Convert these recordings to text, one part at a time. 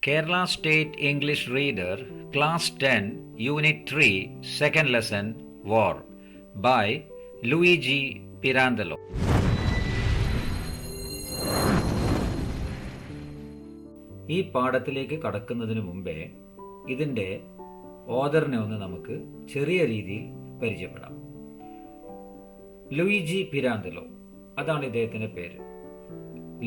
Kerala State English Reader, Class 10, Unit 3, Second Lesson, War, by Luigi Pirandello. ഈ പാഠത്തിലേക്ക് കടക്കുന്നതിന് മുമ്പേ ഇതിൻ്റെ ഓഥറിനെ ഒന്ന് നമുക്ക് ചെറിയ രീതിയിൽ പരിചയപ്പെടാം. ലൂയിജി പിരാന്തലോ, അതാണ് ഇദ്ദേഹത്തിൻ്റെ പേര്.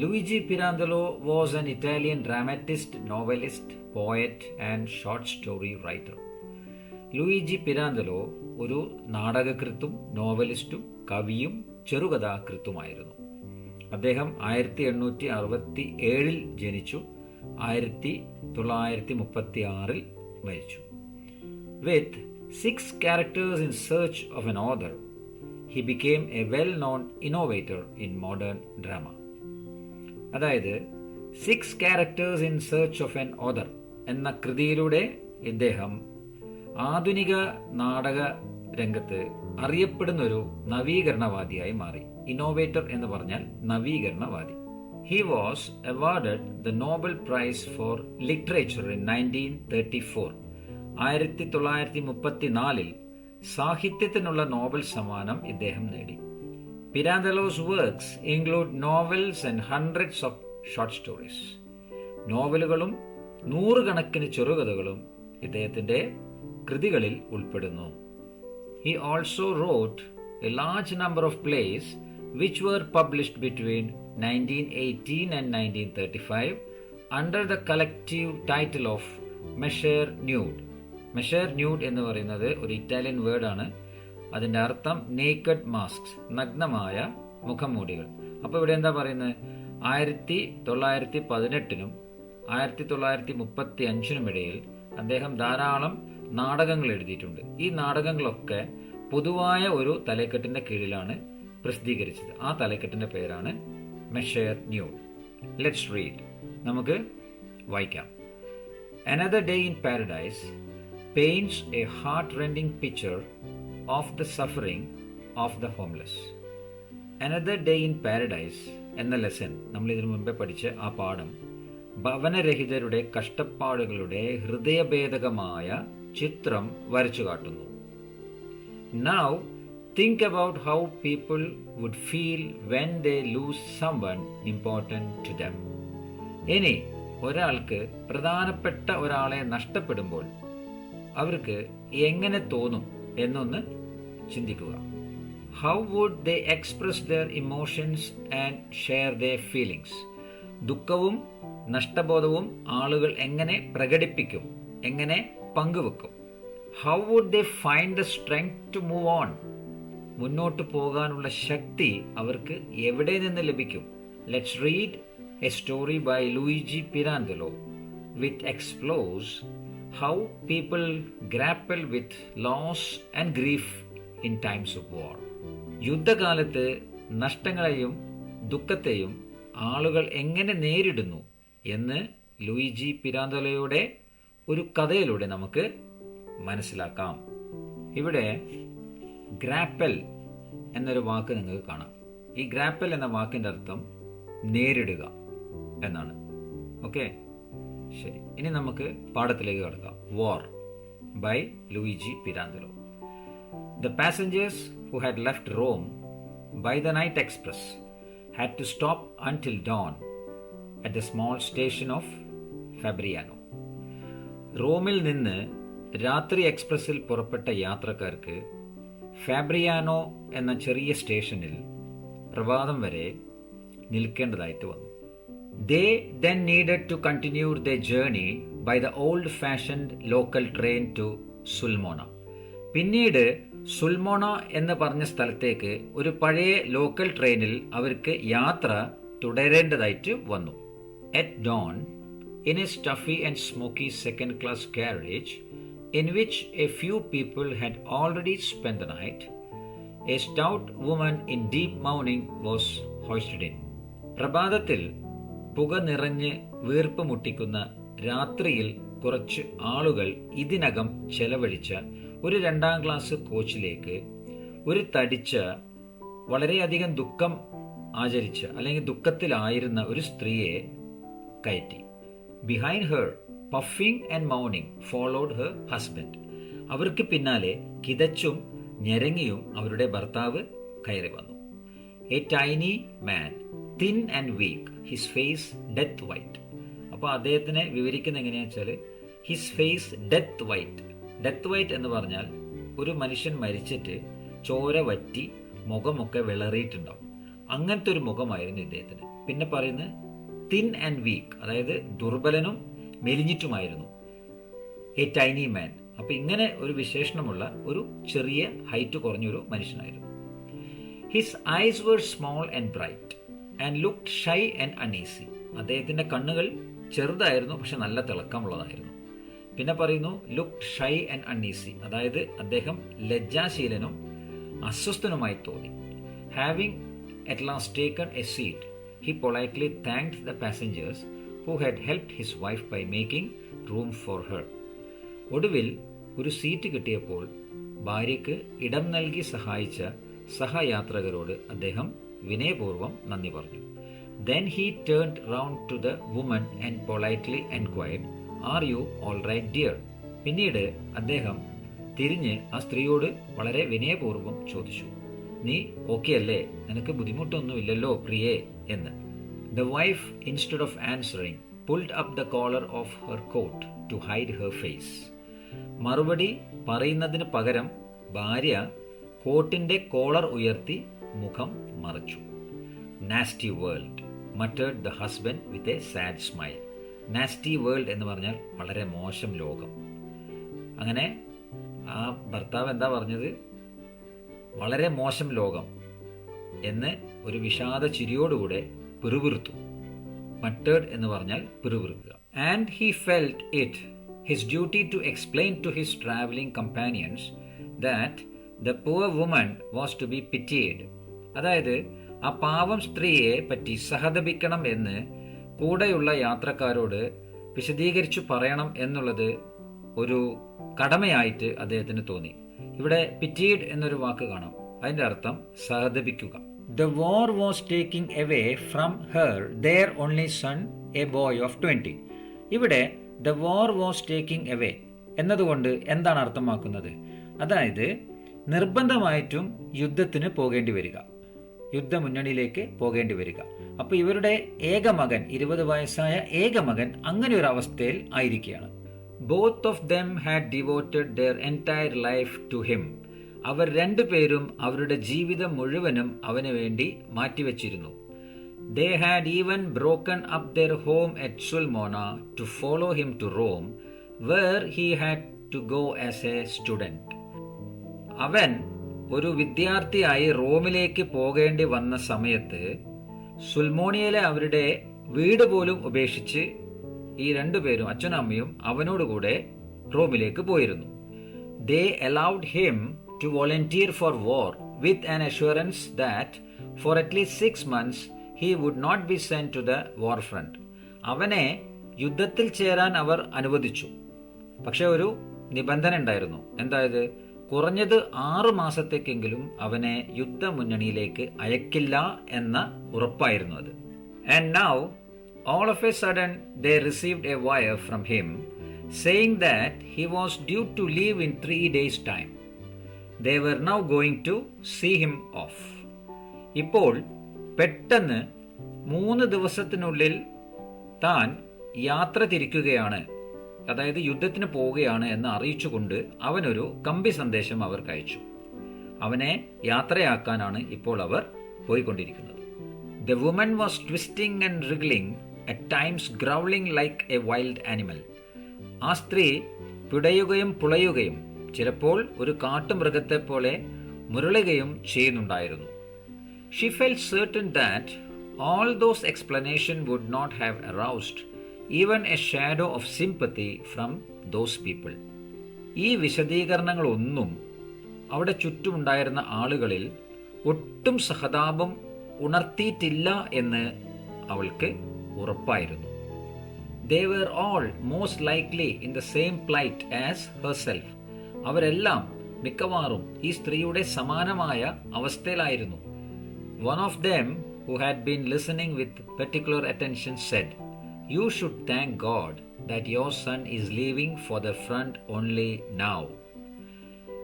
Luigi Pirandello was an Italian dramatist, novelist, poet and short story writer. Luigi Pirandello ഒരു നാടകകൃത്തും നോവലിസ്റ്റും കവിയും ചെറുകഥാകൃത്തുമായിരുന്നു. അദ്ദേഹം 1867 ജനിച്ചു, 1936 മരിച്ചു. With 6 characters in search of an author, he became a well-known innovator in modern drama. അതായത് 6 characters in search of an author എന്ന കൃതിയിലൂടെ ഇദ്ദേഹം ആധുനിക നാടക രംഗത്ത് അറിയപ്പെടുന്ന ഒരു നവീകരണവാദിയായി മാറി. ഇന്നോവേറ്റർ എന്ന് പറഞ്ഞാൽ നവീകരണവാദി. He was awarded the Nobel Prize for Literature in 1934. 1934 സാഹിത്യത്തിനുള്ള നോബൽ സമ്മാനം ഇദ്ദേഹം നേടി. Pirandello's works include novels and hundreds of short stories. നോവലുകളും നൂറുകണക്കിന് ചെറുകഥകളും ഇദ്ദേഹത്തിൻ്റെ കൃതികളിൽ ഉൾപ്പെടുന്നു. He also wrote a large number of plays which were published between 1918 and 1935 under the collective title of Messer Nude. Messer Nude എന്ന് പറയുന്നത് ഒരു Italian വേർഡാണ്. അതിൻ്റെ അർത്ഥം നേക്കഡ് മാസ്ക്സ്, നഗ്നമായ മുഖംമൂടികൾ. അപ്പോൾ ഇവിടെ എന്താ പറയുന്നത്? 1918 1935 ഇടയിൽ അദ്ദേഹം ധാരാളം നാടകങ്ങൾ എഴുതിയിട്ടുണ്ട്. ഈ നാടകങ്ങളൊക്കെ പൊതുവായ ഒരു തലക്കെട്ടിൻ്റെ കീഴിലാണ് പ്രസിദ്ധീകരിച്ചത്. ആ തലക്കെട്ടിൻ്റെ പേരാണ് മെഷർ ന്യൂഡ്. Let's read. നമുക്ക് വായിക്കാം. Another Day in Paradise paints a heart-rending picture of the suffering of the homeless. Another Day in Paradise എന്ന ലെസൺ നമ്മൾ ഇതിനു മുമ്പേ പഠിച്ച ആ പാഠം ഭവനരഹിതരുടെ കഷ്ടപ്പാടുകളുടെ ഹൃദയഭേദകമായ ചിത്രം വരച്ചു കാട്ടുന്നു. Now think about how people would feel when they lose someone important to them. ഇനി ഒരാൾക്ക് പ്രധാനപ്പെട്ട ഒരാളെ നഷ്ടപ്പെടുമ്പോൾ അവർക്ക് എങ്ങനെ തോന്നും എന്നൊന്ന് ചിന്തിക്കുക. How would they express their emotions and share their feelings? ദുഃഖവും നഷ്ടബോധവും ആളുകൾ എങ്ങനെ പ്രകടിപ്പിക്കും, എങ്ങനെ പങ്കുവെക്കും? How would they find the strength to move on? മുന്നോട്ട് പോകാനുള്ള ശക്തി അവർക്ക് എവിടെ നിന്ന് ലഭിക്കും? Let's read a story by Luigi Pirandello which explores how people grapple with loss and grief in times of war. യുദ്ധകാലത്ത് നഷ്ടങ്ങളെയും ദുഃഖത്തെയും ആളുകൾ എങ്ങനെ നേരിടുന്നു എന്ന് ലൂയിജി പിരാന്തലോയുടെ ഒരു കഥയിലൂടെ നമുക്ക് മനസ്സിലാക്കാം. ഇവിടെ ഗ്രാപ്പൽ എന്നൊരു വാക്ക് നിങ്ങൾക്ക് കാണാം. ഈ ഗ്രാപ്പൽ എന്ന വാക്കിൻ്റെ അർത്ഥം നേരിടുക എന്നാണ്. ഓക്കെ, ശരി. ഇനി നമുക്ക് പാഠത്തിലേക്ക് കടക്കാം. War by Luigi Pirandello. The passengers who had left Rome by the night express had to stop until dawn at the small station of Fabriano. റോമിൽ നിന്ന് രാത്രി എക്സ്പ്രസിൽ പുറപ്പെട്ട യാത്രക്കാർക്ക് ഫാബ്രിയാനോ എന്ന ചെറിയ സ്റ്റേഷനിൽ പ്രഭാതം വരെ നിൽക്കേണ്ടതായിട്ട് വന്നു. They then needed to continue their journey by the old-fashioned local train to Sulmona. പിന്നീട് സുൽമോണ എന്ന് പറഞ്ഞ സ്ഥലത്തേക്ക് ഒരു പഴയ ലോക്കൽ ട്രെയിനിൽ അവർക്ക് യാത്ര തുടരേണ്ടതായിട്ട് വന്നു. At dawn, in a stuffy and smoky second-class carriage in which a few people had already spent the night, a stout woman in deep mourning was hoisted in. പ്രഭാതത്തിൽ പുക നിറഞ്ഞ് വീർപ്പ് മുട്ടിക്കുന്ന രാത്രിയിൽ കുറച്ച് ആളുകൾ ഇതിനകം ചെലവഴിച്ച ഒരു 2ാം ക്ലാസ് കോച്ചിലേക്ക് ഒരു തടിച്ച വളരെയധികം ദുഃഖം ആചരിച്ച അല്ലെങ്കിൽ ദുഃഖത്തിലായിരുന്ന ഒരു സ്ത്രീയെ കയറ്റി. Behind her puffing and moaning followed her husband. അവർക്ക് പിന്നാലെ കിതച്ചും ഞെരങ്ങിയും അവരുടെ ഭർത്താവ് കയറി വന്നു. A tiny man, thin and weak, his face death white. അപ്പോൾ അദ്ദേഹത്തിനെ വിവരിക്കുന്ന എങ്ങനെയാണെന്ന് വെച്ചാൽ his face death white. Death white എന്ന് പറഞ്ഞാൽ ഒരു മനുഷ്യൻ മരിച്ചിട്ട് ചോര വറ്റി മുഖമൊക്കെ വിളറിയിട്ടുണ്ടാവും. അങ്ങനത്തെ ഒരു മുഖമായിരുന്നു ഇദ്ദേഹത്തിന്. പിന്നെ പറയുന്നത് തിൻ ആൻഡ് വീക്ക്, അതായത് ദുർബലനും മെലിഞ്ഞിട്ടുമായിരുന്നു. എ ടൈനി മാൻ, അപ്പൊ ഇങ്ങനെ ഒരു വിശേഷണമുള്ള ഒരു ചെറിയ ഹൈറ്റ് കുറഞ്ഞൊരു മനുഷ്യനായിരുന്നു. His eyes were small and bright and looked shy and uneasy. അദ്ദേഹത്തിന്റെ കണ്ണുകൾ ചെറുതായിരുന്നു, പക്ഷെ നല്ല തിളക്കമുള്ളതായിരുന്നു. പിന്നെ പറയുന്നു ലുക്ഡ് ഷൈ ആൻഡ് അൺഈസി, അതായത് അദ്ദേഹം ലജ്ജാശീലനും അസ്വസ്ഥനുമായി തോന്നി. Having at last taken A seat, he politely thanked the passengers who had helped his wife by making room for her. ഒടുവിൽ ഒരു സീറ്റ് കിട്ടിയപ്പോൾ ഭാര്യയ്ക്ക് ഇടം നൽകി സഹായിച്ച സഹയാത്രികരോട് അദ്ദേഹം വിനയപൂർവ്വം നന്ദി പറഞ്ഞു. Then he turned round to the woman and politely enquired, "Are you all right, dear?" പിന്നീട് അദ്ദേഹം തിരിഞ്ഞ് ആ സ്ത്രീയോട് വളരെ വിനയപൂർവ്വം ചോദിച്ചു, "നീ ഓക്കെ അല്ലേ? നിനക്ക് ബുദ്ധിമുട്ടൊന്നുമില്ലല്ലോ പ്രിയേ?" എന്ന്. The wife, instead of answering, pulled up the collar of her coat to hide her face. മറുപടി പറയുന്നതിന് പകരം ഭാര്യ കോട്ടിന്റെ കോളർ ഉയർത്തി മുഖം മറച്ചു. Nasty world, muttered the husband with a sad smile. Nasty world എന്ന് പറഞ്ഞാൽ വളരെ മോശം ലോകം. അങ്ങനെ ആ ഭർത്താവ് എന്താ പറഞ്ഞത്? വളരെ മോശം ലോകം എന്ന് ഒരു വിഷാദ ചിരിയോടുകൂടെ പിറുപിറുത്തു. മട്ടേഡ് എന്ന് പറഞ്ഞാൽ പിറുപിറുക്കുക. And he felt it his duty to explain to his travelling companions that the poor woman was to be pitied. അതായത് ആ പാവം സ്ത്രീയെ പറ്റി സഹതപിക്കണം എന്ന് കൂടെയുള്ള യാത്രക്കാരോട് വിശദീകരിച്ചു പറയണം എന്നുള്ളത് ഒരു കടമയായിട്ട് അദ്ദേഹത്തിന് തോന്നി. ഇവിടെ പിറ്റീഡ് എന്നൊരു വാക്ക് കാണാം. അതിന്റെ അർത്ഥം സഹതപിക്കുക. The war was taking away from her their only son, a boy of 20. ഇവിടെ the war was taking away എന്നതുകൊണ്ട് എന്താണ് അർത്ഥമാക്കുന്നത്? അതായത് നിർബന്ധമായിട്ടും യുദ്ധത്തിന് പോകേണ്ടി വരിക, യുദ്ധമുന്നണിയിലേക്ക് പോകേണ്ടി വരിക. അപ്പൊ ഇവരുടെ ഏകമകൻ, 20 വയസ്സായ ഏകമകൻ അങ്ങനെ ഒരു അവസ്ഥയിൽ ആയിരിക്കുകയാണ്. Both of them had devoted their entire life to him. അവർ രണ്ടുപേരും അവരുടെ ജീവിതം മുഴുവനും അവന് വേണ്ടി മാറ്റിവെച്ചിരുന്നു. They had even broken up their home at Sulmona to follow him to Rome, where he had to go as a student. അവൻ ഒരു വിദ്യാർത്ഥിയായി റോമിലേക്ക് പോകേണ്ടി വന്ന സമയത്ത് സുൽമോണിയയിലെ അവരുടെ വീട് പോലും ഉപേക്ഷിച്ച് ഈ രണ്ടുപേരും, അച്ഛനും അമ്മയും, അവനോടുകൂടെ റോമിലേക്ക് പോയിരുന്നു. They allowed him to volunteer for war with an assurance that for at least 6 months he would not be sent to the war front. അവനെ യുദ്ധത്തിൽ ചേരാൻ അവർ അനുവദിച്ചു. പക്ഷെ ഒരു നിബന്ധന ഉണ്ടായിരുന്നു. എന്തായത്? കുറഞ്ഞത് 6 മാസത്തേക്കെങ്കിലും അവനെ യുദ്ധമുന്നണിയിലേക്ക് അയക്കില്ല എന്ന ഉറപ്പായിരുന്നു അത്. And now all of a sudden they received a wire from him saying that he was due to leave in 3 days' time. They were now going to see him off. ഇപ്പോൾ പെട്ടെന്ന് 3 ദിവസത്തിനുള്ളിൽ താൻ യാത്ര തിരിക്കുകയാണ്, അതായത് യുദ്ധത്തിന് പോവുകയാണ് എന്ന് അറിയിച്ചുകൊണ്ട് അവനൊരു കമ്പി സന്ദേശം അവർക്ക് അയച്ചു. അവനെ യാത്രയാക്കാനാണ് ഇപ്പോൾ അവർ പോയിക്കൊണ്ടിരിക്കുന്നത്. The woman was twisting and wriggling, at times growling like a wild animal. ആ സ്ത്രീ പിടയുകയും പുളയുകയും ചിലപ്പോൾ ഒരു കാട്ടുമൃഗത്തെ പോലെ മുരളുകയും ചെയ്യുന്നുണ്ടായിരുന്നു. She felt certain that all those explanations would not have aroused even a shadow of sympathy from those people. ഈ വിശദീകരണങ്ങളൊന്നും അവിടെ ചുറ്റുമുണ്ടായിരുന്ന ആളുകളിൽ ഒട്ടും സഹതാപം ഉണർത്തിയിട്ടില്ല എന്ന് അവൾക്ക് ഉറപ്പായിരുന്നു. They were all most likely in the same plight as herself. അവരെല്ലാം മിക്കവാറും ഈ സ്ത്രീയുടെ സമാനമായ അവസ്ഥയിലായിരുന്നു. One of them, who had been listening with particular attention, said, You should thank God that your son is leaving for the front only now.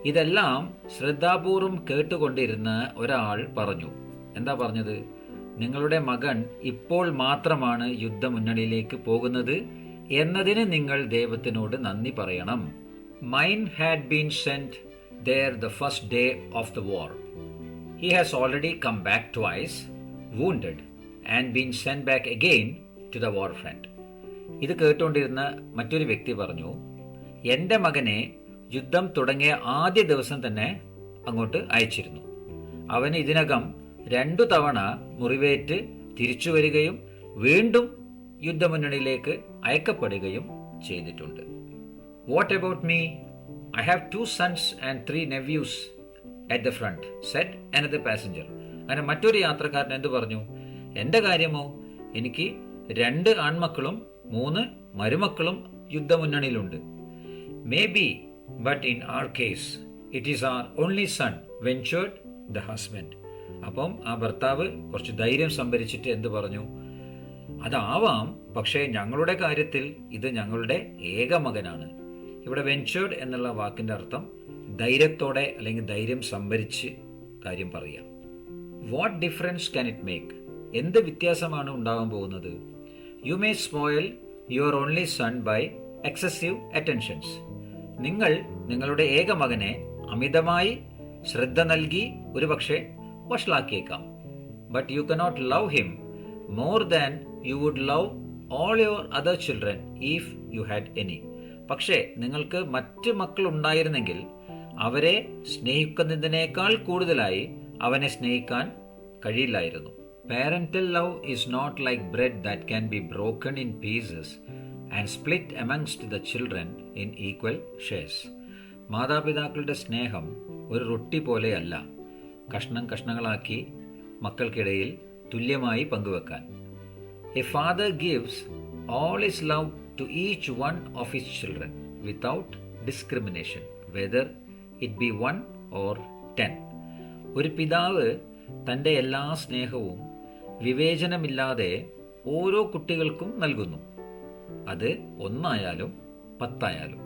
ഇതെല്ലാം ശ്രദ്ധാപൂർവം കേട്ടുകൊണ്ടിരുന്ന ഒരാൾ പറഞ്ഞു. എന്താ പറഞ്ഞത്? നിങ്ങളുടെ മകൻ ഇപ്പോൾ മാത്രമാണ് യുദ്ധമുന്നണിയിലേക്ക് പോകുന്നത് എന്നതിന് നിങ്ങൾ ദൈവത്തിനോട് നന്ദി പറയണം. Mine had been sent there the first day of the war. He has already come back twice, wounded, and been sent back again to the war front. ഇത് കേട്ടുകൊണ്ടിരുന്ന മറ്റൊരു വ്യക്തി പറഞ്ഞു, എൻ്റെ മകനെ യുദ്ധം തുടങ്ങിയ ആദ്യ ദിവസം തന്നെ അങ്ങോട്ട് അയച്ചിരുന്നു. അവന് ഇതിനകം 2 തവണ മുറിവേറ്റ് തിരിച്ചു വരികയും വീണ്ടും യുദ്ധമുന്നണിയിലേക്ക് അയക്കപ്പെടുകയും ചെയ്തിട്ടുണ്ട്. What about me? I have 2 sons and 3 nephews at the front, said another passenger. അങ്ങനെ മറ്റൊരു യാത്രക്കാരൻ എന്ത് പറഞ്ഞു? എൻ്റെ കാര്യമോ? എനിക്ക് 2 ആൺമക്കളും 3 മരുമക്കളും യുദ്ധമുന്നണിയിലുണ്ട്. Maybe, but in our case, it is our only son, ventured the husband. അപ്പം ആ ഭർത്താവ് കുറച്ച് ധൈര്യം സംഭരിച്ചിട്ട് എന്ത് പറഞ്ഞു? അതാവാം, പക്ഷേ ഞങ്ങളുടെ കാര്യത്തിൽ ഇത് ഞങ്ങളുടെ ഏക മകനാണ്. ഇവിടെ വെഞ്ചേർഡ് എന്നുള്ള വാക്കിൻ്റെ അർത്ഥം ധൈര്യത്തോടെ അല്ലെങ്കിൽ ധൈര്യം സംഭരിച്ച് കാര്യം പറയാം. What difference can it make? എന്ത് വ്യത്യാസമാണ് ഉണ്ടാകാൻ പോകുന്നത്? You may spoil your only son by excessive attentions. നിങ്ങൾ നിങ്ങളുടെ ഏക മകനെ അമിതമായി ശ്രദ്ധ നൽകി ഒരുപക്ഷെ വഷളാക്കിയേക്കാം. But you cannot love him more than you would love all your other children if you had any. പക്ഷേ നിങ്ങൾക്ക് മറ്റ് മക്കൾ ഉണ്ടായിരുന്നെങ്കിൽ അവരെ സ്നേഹിക്കുന്നതിനേക്കാൾ കൂടുതലായി അവനെ സ്നേഹിക്കാൻ കഴിയില്ലായിരുന്നു. Parental love is not like bread that can be broken in pieces and split amongst the children in equal shares. മാതാപിതാക്കളുടെ സ്നേഹം ഒരു റൊട്ടി പോലെയല്ല, കഷ്ണങ്ങളാക്കി മക്കൾക്കിടയിൽ തുല്യമായി പങ്കുവെക്കാൻ. A father gives all his love to each one of his children without discrimination, whether it be 1 or 10. ഒരു പിതാവ് തൻ്റെ എല്ലാ സ്നേഹവും വിവേചനമില്ലാതെ ഓരോ കുട്ടികൾക്കും നൽകുന്നു, അത് 1 ആയാലും 10 ആയാലും.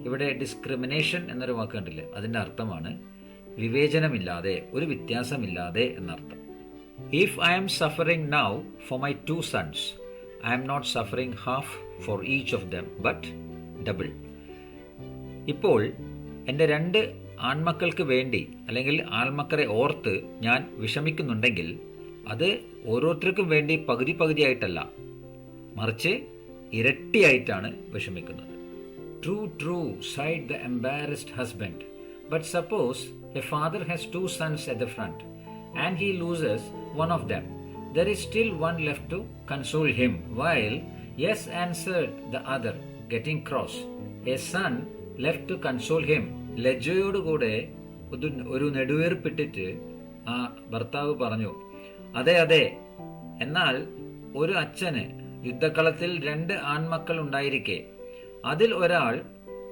ഇവിടെ ഡിസ്ക്രിമിനേഷൻ എന്നൊരു വാക്ക് കണ്ടില്ലേ, അതിൻ്റെ അർത്ഥമാണ് വിവേചനമില്ലാതെ, ഒരു വ്യത്യാസമില്ലാതെ എന്നർത്ഥം. If I am suffering now for my 2 sons, I am not suffering half for each of them, but double. ഇപ്പോൾ എൻ്റെ 2 ആൺമക്കൾക്ക് വേണ്ടി അല്ലെങ്കിൽ ആൺമക്കളെ ഓർത്ത് ഞാൻ വിഷമിക്കുന്നുണ്ടെങ്കിൽ അത് ഓരോരുത്തർക്കും വേണ്ടി പകുതിയായിട്ടല്ല, മറിച്ച് ഇരട്ടിയായിട്ടാണ് വിഷമിക്കുന്നത്. True, sighed the embarrassed husband. But suppose a father has 2 sons at the front and he loses one of them. There is still one left to console him. While, yes, answered the other, getting cross. A son left to console him. ലജ്ജയോടുകൂടെ ഒരു നെടുവേർപ്പിട്ടിട്ട് ആ ഭർത്താവ് പറഞ്ഞു, അതെ, എന്നാൽ ഒരു അച്ഛന് യുദ്ധക്കളത്തിൽ 2 ആൺമക്കൾ ഉണ്ടായിരിക്കെ അതിൽ ഒരാൾ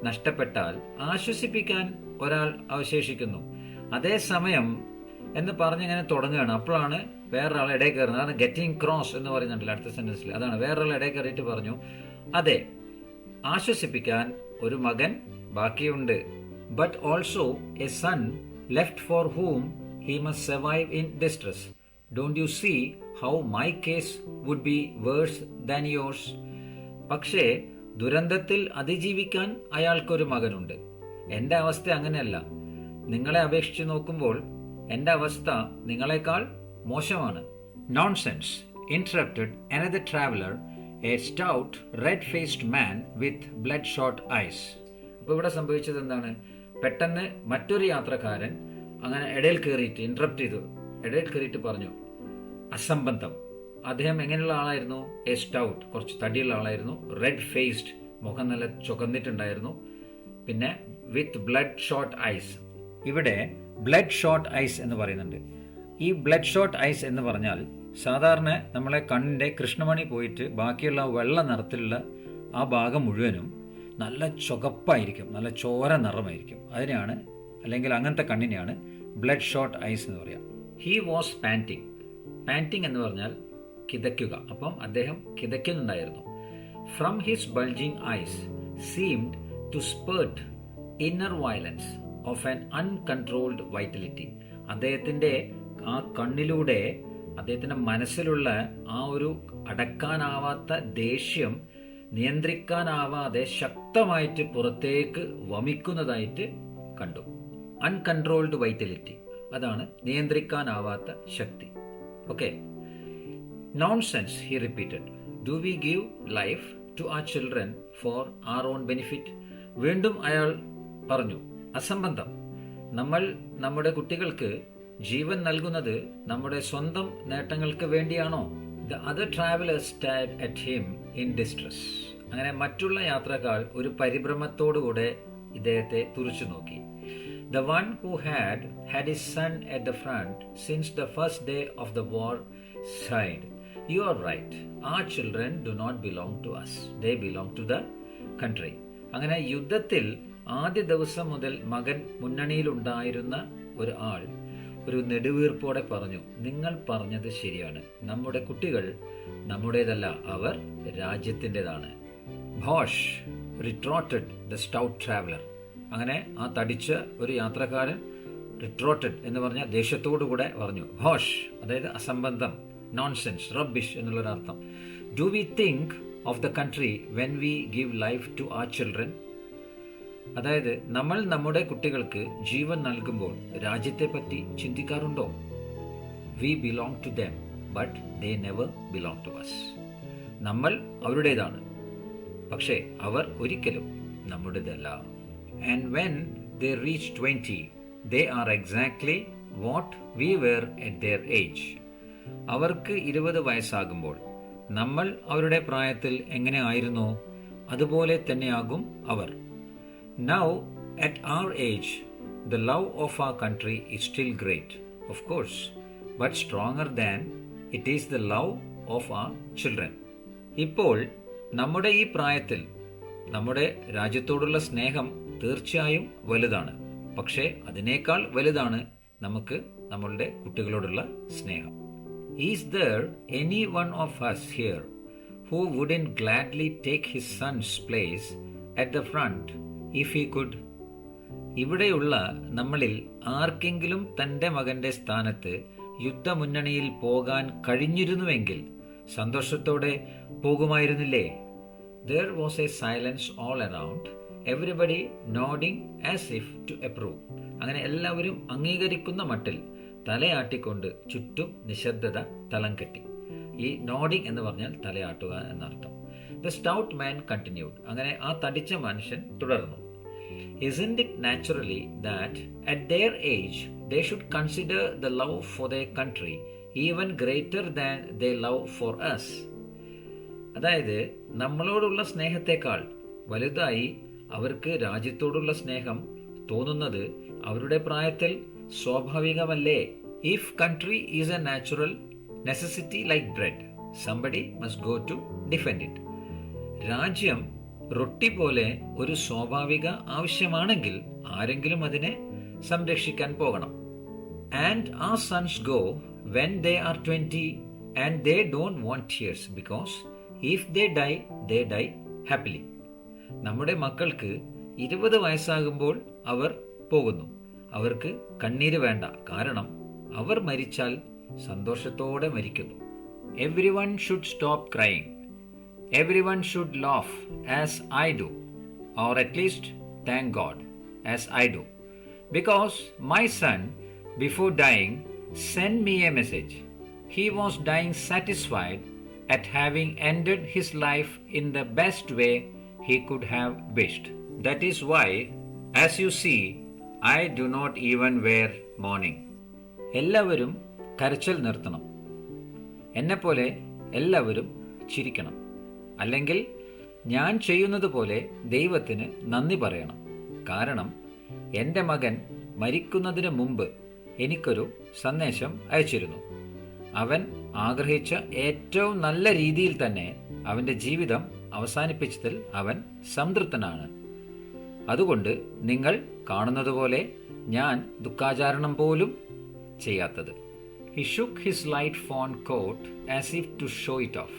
നഷ്ടപ്പെട്ടാൽ ആശ്വസിപ്പിക്കാൻ ഒരാൾ അവശേഷിക്കുന്നു. അതേസമയം എന്ന് പറഞ്ഞിങ്ങനെ തുടങ്ങുകയാണ്. അപ്പോഴാണ് വേറൊരാൾ ഇടയിൽ കയറുന്നത്. അതാണ് ഗെറ്റിംഗ് ക്രോസ് എന്ന് പറയുന്നുണ്ടല്ലോ അടുത്ത സെന്റൻസിൽ. അതാണ് വേറൊരാൾ ഇടയിൽ കയറിയിട്ട് പറഞ്ഞു, അതെ, ആശ്വസിപ്പിക്കാൻ ഒരു മകൻ ബാക്കിയുണ്ട്. But also a son left for whom he must survive in distress. Don't you see how my case would be worse than yours. പക്ഷേ ദുരന്തത്തിൽ അതിജീവിക്കാൻ അയാൾക്കൊരു മകനുണ്ട്. എൻ്റെ അവസ്ഥ അങ്ങനെയല്ല. നിങ്ങളെ അപേക്ഷിച്ച് നോക്കുമ്പോൾ എൻ്റെ അവസ്ഥ നിങ്ങളെക്കാൾ മോശമാണ്. Nonsense, interrupted another traveler, a stout, red-faced man with bloodshot eyes. അപ്പോൾ ഇവിടെ സംഭവിച്ചത് എന്താണ്? പെട്ടെന്ന് മറ്റൊരു യാത്രക്കാരൻ അങ്ങനെ ഇടയിൽ കയറിയിട്ട് പറഞ്ഞു, അസംബന്ധം. അദ്ദേഹം എങ്ങനെയുള്ള ആളായിരുന്നു? എ സ്റ്റൗട്ട്, കുറച്ച് തടിയുള്ള ആളായിരുന്നു. റെഡ് ഫേസ്ഡ്, മുഖം നല്ല ചുവന്നിട്ടുണ്ടായിരുന്നു. പിന്നെ വിത്ത് ബ്ലഡ് ഷോട്ട് ഐസ്. ഇവിടെ ബ്ലഡ് ഷോട്ട് ഐസ് എന്ന് പറയുന്നുണ്ട്. ഈ ബ്ലഡ് ഷോട്ട് ഐസ് എന്ന് പറഞ്ഞാൽ സാധാരണ നമ്മളെ കണ്ണിൻ്റെ കൃഷ്ണമണി പോയിട്ട് ബാക്കിയുള്ള വെള്ള നിറത്തിലുള്ള ആ ഭാഗം മുഴുവനും നല്ല ചുവപ്പായിരിക്കും, നല്ല ചോര നിറമായിരിക്കും. അതിനെയാണ്, അല്ലെങ്കിൽ അങ്ങനത്തെ കണ്ണിനെയാണ് ബ്ലഡ് ഷോട്ട് ഐസ് എന്ന് പറയാം. ഹി വാസ് പാൻറ്റിങ് എന്ന് പറഞ്ഞാൽ കിതയ്ക്കുക. അപ്പം അദ്ദേഹം കിതയ്ക്കുന്നുണ്ടായിരുന്നു. From his bulging eyes seemed to spurt inner violence of an uncontrolled vitality. അദ്ദേഹത്തിൻ്റെ ആ കണ്ണിലൂടെ അദ്ദേഹത്തിൻ്റെ മനസ്സിലുള്ള ആ ഒരു അടക്കാനാവാത്ത ദേഷ്യം നിയന്ത്രിക്കാനാവാതെ ശക്തമായിട്ട് പുറത്തേക്ക് വമിക്കുന്നതായിട്ട് കണ്ടു. അൺകൺട്രോൾഡ് വൈറ്റലിറ്റി, അതാണ് നിയന്ത്രിക്കാനാവാത്ത ശക്തി. Okay, nonsense, he repeated. Do we give life to our children for our own benefit? വീണ്ടും അയാൾ പറഞ്ഞു, അസംബന്ധം. നമ്മൾ നമ്മുടെ കുട്ടികൾക്ക് ജീവൻ നൽകുന്നത് നമ്മുടെ സ്വന്തം നേട്ടങ്ങൾക്ക് വേണ്ടിയാണോ? The other travelers stared at him in distress. അങ്ങനെ മറ്റുള്ള യാത്രക്കാർ ഒരു പരിഭ്രമത്തോടുകൂടെ ഇദ്ദേഹത്തെ തുറിച്ചു നോക്കി. The one who had his son at the front since the first day of the war sighed, "You are right. Our children do not belong to us. They belong to the country." അങ്ങനെ യുദ്ധത്തിൽ ആദ്യ ദിവസം മുതൽ മകൻ മുന്നണിയിലുണ്ടായിരുന്ന ഒരു ആൾ ഒരു നെടുവീർപ്പോടെ പറഞ്ഞു, നിങ്ങൾ പറഞ്ഞത് ശരിയാണ്, നമ്മുടെ കുട്ടികൾ നമ്മുടേതല്ല, അവർ രാജ്യത്തിൻ്റെതാണ്. ഭോഷ് റിട്രോട്ടഡ് ദ സ്റ്റൗട്ട് ട്രാവലർ. അങ്ങനെ ആ തടിച്ച ഒരു യാത്രക്കാരൻ റിട്രോട്ടഡ് എന്ന് പറഞ്ഞ ദേഷ്യത്തോടുകൂടെ പറഞ്ഞു, ഭോഷ് അതായത് അസംബന്ധം, നോൺസെൻസ്, റബ്ബിഷ് എന്നുള്ളൊരർത്ഥം. Do we think of the country when we give life to our children? അതായത് നമ്മൾ നമ്മുടെ കുട്ടികൾക്ക് ജീവൻ നൽകുമ്പോൾ രാജ്യത്തെ പറ്റി ചിന്തിക്കാറുണ്ടോ? We belong to them but they never belong to us. നമ്മൾ അവരുടേതാണ്, പക്ഷേ അവർ ഒരിക്കലും നമ്മുടേതല്ല. And when they reach 20 they are exactly what we were at their age. അവർക്ക് 20 വയസ്സാകുമ്പോൾ നമ്മൾ അവരുടെ പ്രായത്തിൽ എങ്ങനെ ആയിരുന്നോ അതുപോലെ തന്നെയാകും അവർ. Now, at our age, the love of our country is still great, of course, but stronger than it is the love of our children. ഇപ്പോൾ നമ്മുടെ ഈ പ്രായത്തിൽ നമ്മുടെ രാജ്യത്തോടുള്ള സ്നേഹം തീർച്ചയായും വലുതാണ്, പക്ഷേ അതിനേക്കാൾ വലുതാണ് നമുക്ക് നമ്മളുടെ കുട്ടികളോടുള്ള സ്നേഹം. Is there any one of us here who wouldn't gladly take his son's place at the front if he could? ഇവിടെയുള്ള നമ്മളിൽ ആർക്കെങ്കിലും തൻ്റെ മകൻ്റെ സ്ഥാനത്ത് യുദ്ധമുന്നണിയിൽ പോകാൻ കഴിഞ്ഞിരുന്നുവെങ്കിൽ സന്തോഷത്തോടെ പോകുമായിരുന്നില്ലേ? There was a silence all around, everybody nodding as if to approve. അങ്ങനെ എല്ലാവരും അംഗീകരിക്കുന്ന മട്ടിൽ തലയാട്ടിക്കൊണ്ട് ചുറ്റും നിശബ്ദത തളം കെട്ടി. ഈ നോഡിങ് എന്ന് പറഞ്ഞാൽ തലയാട്ടുക എന്നർത്ഥം. The stout man continued. അങ്ങനെ ആ തടിച്ച മനുഷ്യൻ തുടർന്നു. Isn't it naturally that at their age they should consider the love for their country even greater than their love for us? അതായത് നമ്മളോടുള്ള സ്നേഹത്തെക്കാൾ വലുതായി അവർക്ക് രാജ്യത്തോടുള്ള സ്നേഹം തോന്നുന്നത് അവരുടെ പ്രായത്തിൽ സ്വാഭാവികമല്ലേ? If country is a natural necessity like bread, somebody must go to defend it. രാജ്യം റൊട്ടി പോലെ ഒരു സ്വാഭാവിക ആവശ്യമാണെങ്കിൽ ആരെങ്കിലും അതിനെ സംരക്ഷിക്കാൻ പോകണം. And our sons go when they are 20 and they don't want tears because if they die happily. നമ്മുടെ മക്കൾക്ക് 20 വയസ്സാകുമ്പോൾ അവർ പോകുന്നു. അവർക്ക് കണ്ണീര് വേണ്ട, കാരണം അവർ മരിച്ചാൽ സന്തോഷത്തോടെ മരിക്കുന്നു. Everyone should stop crying. Everyone should laugh as I do, or at least thank God as I do, because my son, before dying, sent me a message. He was dying satisfied at having ended his life in the best way he could have wished. That is why, as you see, I do not even wear mourning. എല്ലാവരും കരച്ചിൽ നിർത്തണം. എന്നെപ്പോലെ എല്ലാവരും ചിരിക്കണം. അല്ലെങ്കിൽ ഞാൻ ചെയ്യുന്നത് പോലെ ദൈവത്തിന് നന്ദി പറയണം. കാരണം എൻ്റെ മകൻ മരിക്കുന്നതിന് മുമ്പ് എനിക്കൊരു സന്ദേശം അയച്ചിരുന്നു. അവൻ ആഗ്രഹിച്ച ഏറ്റവും നല്ല രീതിയിൽ തന്നെ അവൻ്റെ ജീവിതം അവസാനിപ്പിച്ചതിൽ അവൻ സംതൃപ്തനാണ്. അതുകൊണ്ട് നിങ്ങൾ കാണുന്നതുപോലെ ഞാൻ ദുഃഖാചരണം പോലും ചെയ്യാത്തത്. He shook his light fawn coat as if to show it off.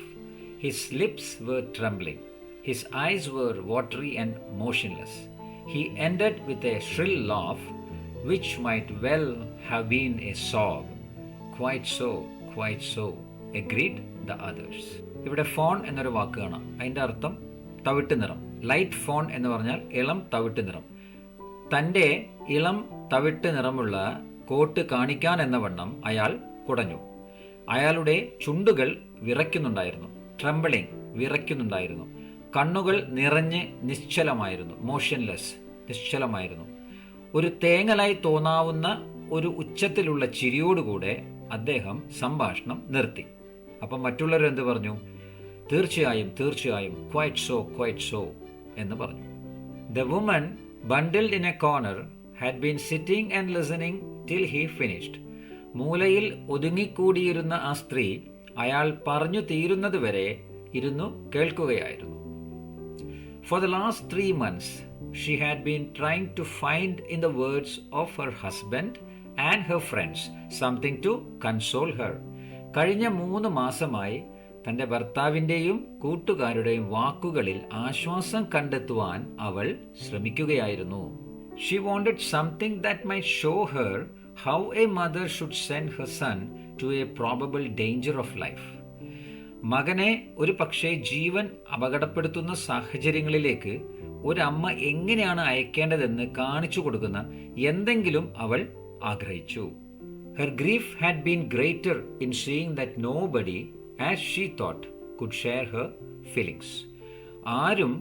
His lips were trembling. His eyes were watery and motionless. He ended with a shrill laugh, which might well have been a sob. Quite so, quite so, agreed the others. ഇവിടെ phone എന്നൊരു വാക്ക് കാണാം. അതിൻ്റെ അർത്ഥം തവിട്ട് നിറം. Light phone എന്ന് പറഞ്ഞാൽ ഇളം തവിട്ട് നിറം. തൻ്റെ ഇളം തവിട്ട് നിറമുള്ള കോട്ട് കാണിക്കാൻ എന്ന വണ്ണം അയാൾ കുടഞ്ഞു. അയാളുടെ ചുണ്ടുകൾ വിറയ്ക്കുന്നുണ്ടായിരുന്നു. ട്രംബിളിംഗ്, വിറയ്ക്കുന്നുണ്ടായിരുന്നു. കണ്ണുകൾ നിറഞ്ഞ് നിശ്ചലമായിരുന്നു. മോഷൻലെസ്, നിശ്ചലമായിരുന്നു. ഒരു തേങ്ങലായി തോന്നാവുന്ന ഒരു ഉച്ചത്തിലുള്ള ചിരിയോടുകൂടെ അദ്ദേഹം സംഭാഷണം നിർത്തി. അപ്പം മറ്റുള്ളവർ എന്ത് പറഞ്ഞു? തീർച്ചയായും, തീർച്ചയായും, ക്വൈറ്റ് സോ, ക്വൈറ്റ് സോ എന്ന് പറഞ്ഞു. The woman bundled in a corner had been sitting and listening till he finished. മൂലയിൽ ഒതുങ്ങിക്കൂടിയിരുന്ന ആ സ്ത്രീ അയാൾ പറഞ്ഞു തീരുന്നത് വരെ ഇരുന്നു കേൾക്കുകയായിരുന്നു. For the last 3 months, she had been trying to find in the words of her husband and her friends something to console her. കഴിഞ്ഞ 3 മാസമായി തന്റെ ഭർത്താവിൻ്റെയും കൂട്ടുകാരുടെയും വാക്കുകളിൽ ആശ്വാസം കണ്ടെത്തുവാൻ അവൾ ശ്രമിക്കുകയായിരുന്നു. She wanted something that might show her how a mother should send her son to a probable danger of life. മകനെ ഒരു പക്ഷേ ജീവൻ അപകടപ്പെടുത്തുന്ന സാഹചര്യങ്ങളിലേക്ക് ഒരമ്മ എങ്ങനെയാണ് അയക്കേണ്ടതെന്ന് കാണിച്ചു കൊടുക്കുന്ന എന്തെങ്കിലും അവൾ ആഗ്രഹിച്ചു. Her grief had been greater in seeing that nobody, as she thought, could share her feelings. ആരും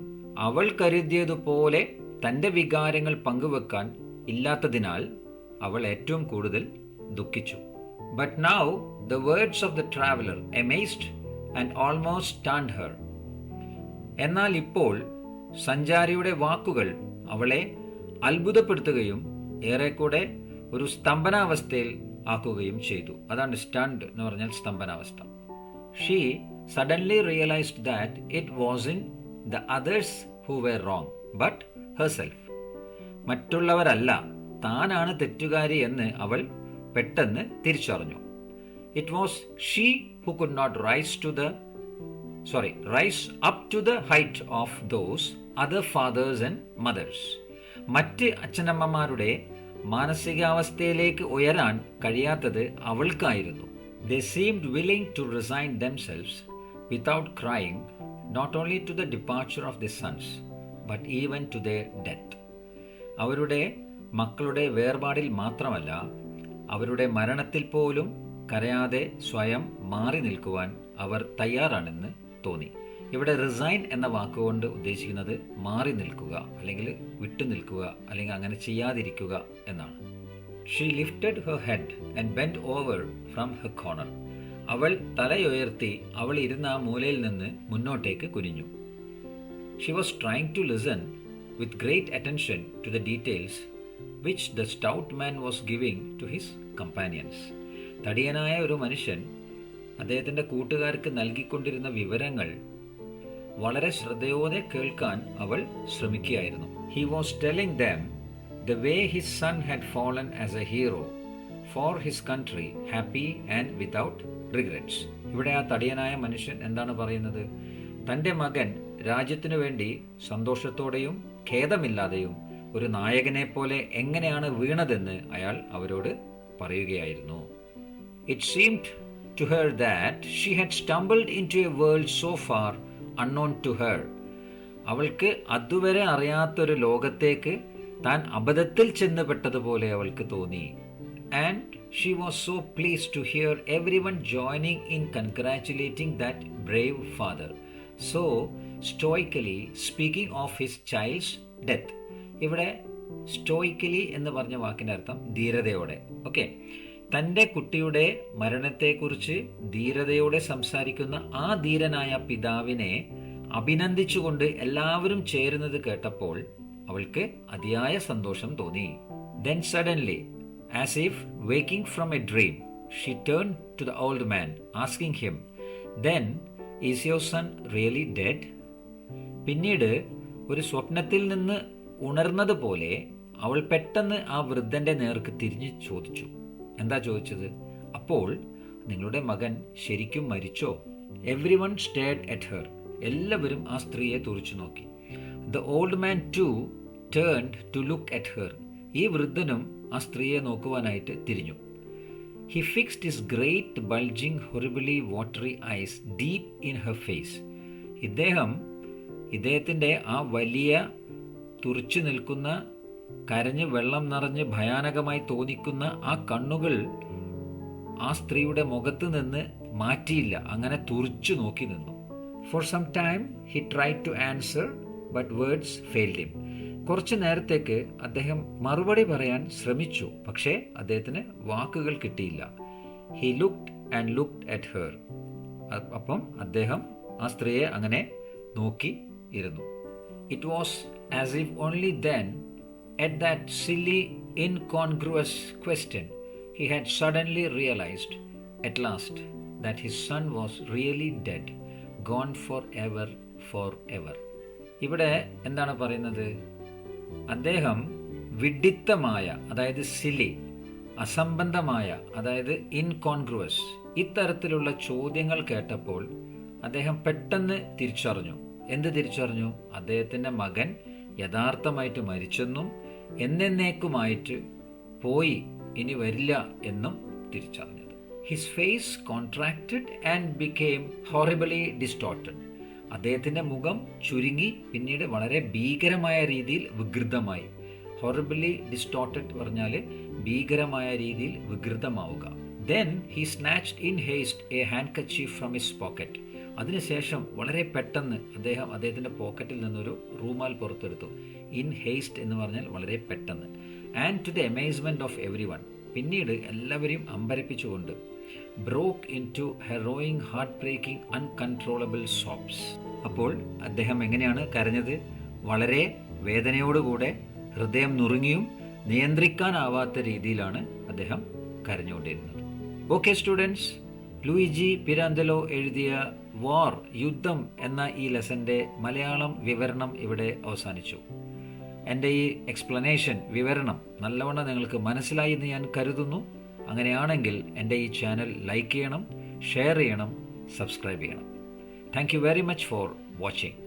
അവൾ കരുതിയതുപോലെ തൻ്റെ വികാരങ്ങൾ പങ്കുവെക്കാൻ ഇല്ലാത്തതിനാൽ അവൾ ഏറ്റവും കൂടുതൽ ദുഃഖിച്ചു. But now the words of the traveler amazed and almost stunned her. എന്നാൽ ഇപ്പോൾ സഞ്ചാരിയുടെ വാക്കുകൾ അവളെ അത്ഭുതപ്പെടുത്തുകയും ഏറെക്കൂടെ ഒരു സ്തംഭനാവസ്ഥയിൽ ആക്കുകയും ചെയ്തു. അതാണ് സ്റ്റണ്ട് എന്ന് പറഞ്ഞാൽ സ്തംഭനാവസ്ഥ. She suddenly realized that it wasn't the others who were wrong, but herself. മറ്റുള്ളവരല്ല, താനാണ് തെറ്റുകാരി എന്ന് അവൾ പെട്ടെന്ന് തിരിച്ചറിഞ്ഞു. It was she who could not rise up to the height of those other fathers and mothers. മറ്റ് അച്ഛനമ്മമാരുടെ മാനസികാവസ്ഥയിലേക്ക് ഉയരാൻ കഴിയാത്തത് അവൾക്കായിരുന്നു. They seemed willing to resign themselves without crying, not only to the departure of their sons, but even to their death. അവരുടെ മക്കളുടെ വേർപാടിൽ മാത്രമല്ല, അവരുടെ മരണത്തിൽ പോലും കരയാതെ സ്വയം മാറി നിൽക്കുവാൻ അവർ തയ്യാറാണെന്ന് തോന്നി. ഇവിടെ റിസൈൻ എന്ന വാക്കുകൊണ്ട് ഉദ്ദേശിക്കുന്നത് മാറി നിൽക്കുക, അല്ലെങ്കിൽ വിട്ടു നിൽക്കുക, അല്ലെങ്കിൽ അങ്ങനെ ചെയ്യാതിരിക്കുക എന്നാണ്. She lifted her head and bent over from her corner. അവൾ തലയുയർത്തി അവൾ ഇരുന്ന ആ മൂലയിൽ നിന്ന് മുന്നോട്ടേക്ക് കുനിഞ്ഞു. She was trying to listen with great attention to the details which the stout man was giving to his companions. തടിയനായ ഒരു മനുഷ്യൻ അദ്ദേഹത്തിൻ്റെ കൂട്ടുകാർക്ക് നൽകിക്കൊണ്ടിരുന്ന വിവരങ്ങൾ വളരെ ശ്രദ്ധയോടെ കേൾക്കാൻ അവൾ ശ്രമിക്കുകയായിരുന്നു. He was telling them the way his son had fallen as a hero for his country, happy and without regrets. ഇവിടെ ആ തടിയനായ മനുഷ്യൻ എന്താണ് പറയുന്നത്? തൻ്റെ മകൻ രാജ്യത്തിനു വേണ്ടി സന്തോഷത്തോടെയും ഖേദമില്ലാതെയും ഒരു നായകനെ പോലെ എങ്ങനെയാണ് വീണതെന്ന് അയാൾ അവരോട് പറയുകയായിരുന്നു. It seemed to her that she had stumbled into a world so far unknown to her. അവൾക്ക് അതുവരെ അറിയാത്തൊരു ലോകത്തേക്ക് താൻ അബദ്ധത്തിൽ ചെന്നുപെട്ടതുപോലെ അവൾക്ക് തോന്നി. And she was so pleased to hear everyone joining in congratulating that brave father, so stoically speaking of his child's death. ഇവിടെ സ്റ്റോയിക്കലി എന്ന് പറഞ്ഞ വാക്കിൻ്റെ അർത്ഥം ധീരതയോടെ. ഓക്കെ, തൻ്റെ കുട്ടിയുടെ മരണത്തെക്കുറിച്ച് ധീരതയോടെ സംസാരിക്കുന്ന ആ ധീരനായ പിതാവിനെ അഭിനന്ദിച്ചുകൊണ്ട് എല്ലാവരും ചേരുന്നത് കേട്ടപ്പോൾ അവൾക്ക് അതിയായ സന്തോഷം തോന്നി. Then suddenly, as if waking from a dream, she turned to the old man, asking him, "Then is your son really dead?" പിന്നീട് ഒരു സ്വപ്നത്തിൽ നിന്ന് ഉണർന്നതുപോലെ അവൾ പെട്ടെന്ന് ആ വൃദ്ധന്റെ നേർക്ക് തിരിഞ്ഞ് ചോദിച്ചു. എന്താ ചോദിച്ചത്? അപ്പോൾ നിങ്ങളുടെ മകൻ ശരിക്കും മരിച്ചോ? Everyone stared at her എല്ലാവരും ആ സ്ത്രീയെ തുറിച്ചു നോക്കി. The old man too turned to look at her. ഈ വൃദ്ധനും ആ സ്ത്രീയെ നോക്കുവാനായിട്ട് തിരിഞ്ഞു. He fixed his great bulging horribly watery eyes deep in her face. ഇദ്ദേഹത്തിൻ്റെ ആ വലിയ തുറിച്ചു നിൽക്കുന്ന, കരഞ്ഞ് വെള്ളം നിറഞ്ഞ് ഭയാനകമായി തോന്നിക്കുന്ന ആ കണ്ണുകൾ ആ സ്ത്രീയുടെ മുഖത്ത് നിന്ന് മാറ്റിയില്ല, അങ്ങനെ തുറിച്ചു നോക്കി നിന്നു. For some time he tried to answer but words failed him. കുറച്ചു നേരത്തേക്ക് അദ്ദേഹം മറുപടി പറയാൻ ശ്രമിച്ചു, പക്ഷേ അദ്ദേഹത്തിന് വാക്കുകൾ കിട്ടിയില്ല. He looked and looked at her. അപ്പം അദ്ദേഹം ആ സ്ത്രീയെ അങ്ങനെ നോക്കി ഇരുന്നു. It was as if only then at that silly, incongruous question, he had suddenly realized at last that his son was really dead, gone forever. ഇവിടെ എന്താണ് പറയുന്നത്? അദ്ദേഹം വിഡിത്തമായ, അതായത് സിലി, അസംബന്ധമായ, അതായത് ഇൻകോൺഗ്രുവസ്, ഇത്തരത്തിലുള്ള ചോദ്യങ്ങൾ കേട്ടപ്പോൾ അദ്ദേഹം പെട്ടെന്ന് തിരിച്ചറിഞ്ഞു. എന്ത് തിരിച്ചറിഞ്ഞു? അദ്ദേഹത്തിൻ്റെ മകൻ യഥാർത്ഥമായിട്ട് മരിച്ചെന്നും എന്നേക്കുമായിട്ട് പോയി, ഇനി വരില്ല എന്നും തിരിച്ചറിഞ്ഞത്. His face contracted and became horribly distorted. അദ്ദേഹത്തിൻ്റെ മുഖം ചുരുങ്ങി, പിന്നീട് വളരെ ഭീകരമായ രീതിയിൽ വികൃതമായി. ഹോറിബിളി ഡിസ്റ്റോർട്ടഡ് പറഞ്ഞാൽ ഭീകരമായ രീതിയിൽ വികൃതമാവുക. Then he snatched in haste a handkerchief from his pocket. അതിനുശേഷം വളരെ പെട്ടെന്ന് അദ്ദേഹത്തിൻ്റെ പോക്കറ്റിൽ നിന്നൊരു റൂമാൽ പുറത്തെടുത്തു. ഇൻ ഹേസ്റ്റ് എന്ന് പറഞ്ഞാൽ വളരെ പെട്ടെന്ന്. And to the amazement of everyone, പിന്നീട് എല്ലാവരെയും അമ്പരപ്പിച്ചുകൊണ്ട്, broke into harrowing, heart breaking, uncontrollable sobs. അപ്പോൾ അദ്ദേഹം എങ്ങനെയാണ് കരഞ്ഞത്? വളരെ വേദനയോടുകൂടെ, ഹൃദയം നുറുങ്ങിയും നിയന്ത്രിക്കാനാവാത്ത രീതിയിലാണ് അദ്ദേഹം കരഞ്ഞുകൊണ്ടിരുന്നത്. ഓക്കെ സ്റ്റുഡൻസ്, ലൂയിജി പിരാന്തലോ എഴുതിയ വാർ, യുദ്ധം എന്ന ഈ ലെസൻ്റെ മലയാളം വിവരണം ഇവിടെ അവസാനിച്ചു. എൻ്റെ ഈ എക്സ്പ്ലനേഷൻ, വിവരണം നല്ലവണ്ണം നിങ്ങൾക്ക് മനസ്സിലായി എന്ന് ഞാൻ കരുതുന്നു. അങ്ങനെയാണെങ്കിൽ എൻ്റെ ഈ ചാനൽ ലൈക്ക് ചെയ്യണം, ഷെയർ ചെയ്യണം, സബ്സ്ക്രൈബ് ചെയ്യണം. Thank you very much for watching.